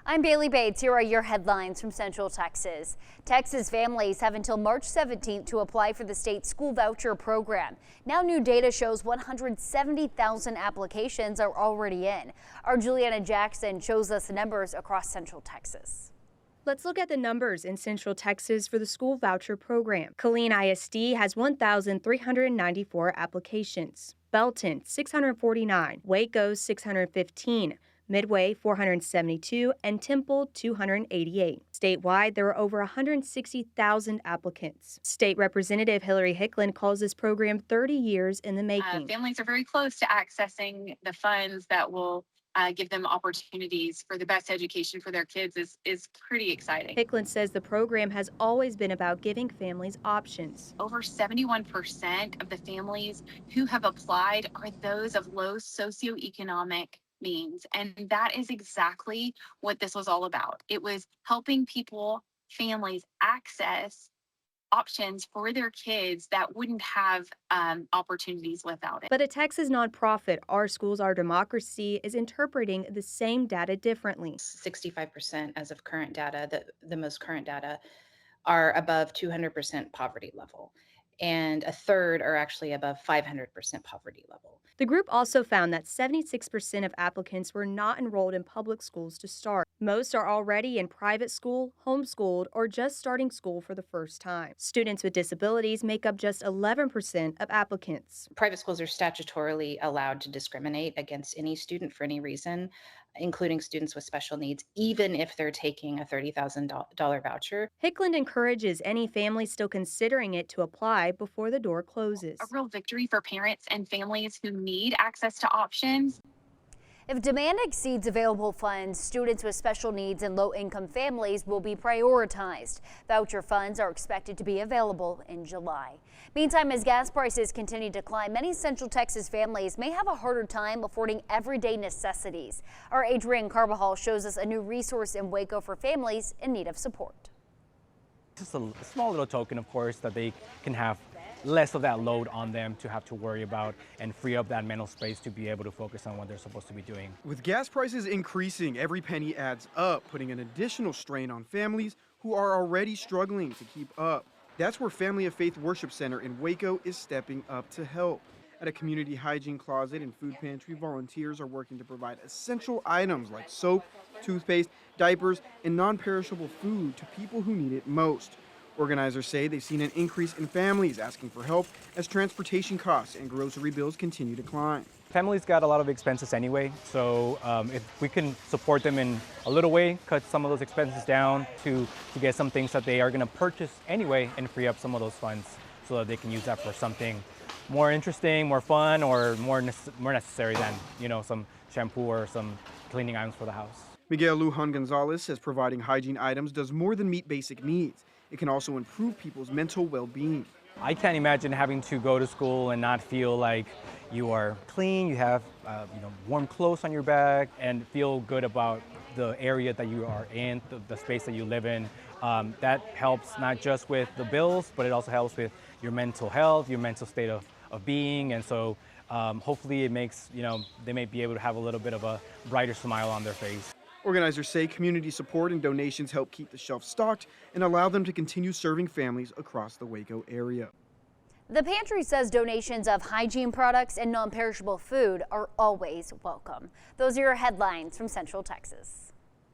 I'm Bailey Bates. Here are your headlines from Central Texas. Texas families have until March 17th to apply for the state school voucher program. Now new data shows 170,000 applications are already in. Our Juliana Jackson shows us the numbers across Central Texas. Let's look at the numbers in Central Texas for the school voucher program. Killeen ISD has 1,394 applications. Belton, 649. Waco, 615. Midway, 472, and Temple, 288. Statewide, there are over 160,000 applicants. State Representative Hillary Hicklin calls this program 30 years in the making. Families are very close to accessing the funds that will give them opportunities for the best education for their kids is pretty exciting. Hicklin says the program has always been about giving families options. Over 71% of the families who have applied are those of low socioeconomic means. And that is exactly what this was all about. It was helping families access options for their kids that wouldn't have opportunities without it. But a Texas nonprofit, Our Schools, Our Democracy, is interpreting the same data differently. 65% as of current data, the most current data, are above 200% poverty level. And a third are actually above 500% poverty level. The group also found that 76% of applicants were not enrolled in public schools to start. Most are already in private school, homeschooled, or just starting school for the first time. Students with disabilities make up just 11% of applicants. Private schools are statutorily allowed to discriminate against any student for any reason, including students with special needs, even if they're taking a $30,000 voucher. Hicklin encourages any family still considering it to apply before the door closes. A real victory for parents and families who need access to options. If demand exceeds available funds, students with special needs and low-income families will be prioritized. Voucher funds are expected to be available in July. Meantime, as gas prices continue to climb, many Central Texas families may have a harder time affording everyday necessities. Our Adrienne Carbajal shows us a new resource in Waco for families in need of support. Just a small little token, of course, that they can have less of that load on them to have to worry about and free up that mental space to be able to focus on what they're supposed to be doing. With gas prices increasing, every penny adds up, putting an additional strain on families who are already struggling to keep up. That's where Family of Faith Worship Center in Waco is stepping up to help. At a community hygiene closet and food pantry, volunteers are working to provide essential items like soap, toothpaste, diapers, and non-perishable food to people who need it most. Organizers say they've seen an increase in families asking for help as transportation costs and grocery bills continue to climb. Families got a lot of expenses anyway, so if we can support them in a little way, cut some of those expenses down to get some things that they are going to purchase anyway and free up some of those funds so that they can use that for something more interesting, more fun, or more necessary than, some shampoo or some cleaning items for the house. Miguel Lujan Gonzalez says providing hygiene items does more than meet basic needs. It can also improve people's mental well-being. I can't imagine having to go to school and not feel like you are clean, you have warm clothes on your back, and feel good about the area that you are in, the space that you live in. That helps not just with the bills, but it also helps with your mental health, your mental state of being, and so hopefully it makes, they may be able to have a little bit of a brighter smile on their face. Organizers say community support and donations help keep the shelf stocked and allow them to continue serving families across the Waco area. The pantry says donations of hygiene products and non-perishable food are always welcome. Those are your headlines from Central Texas.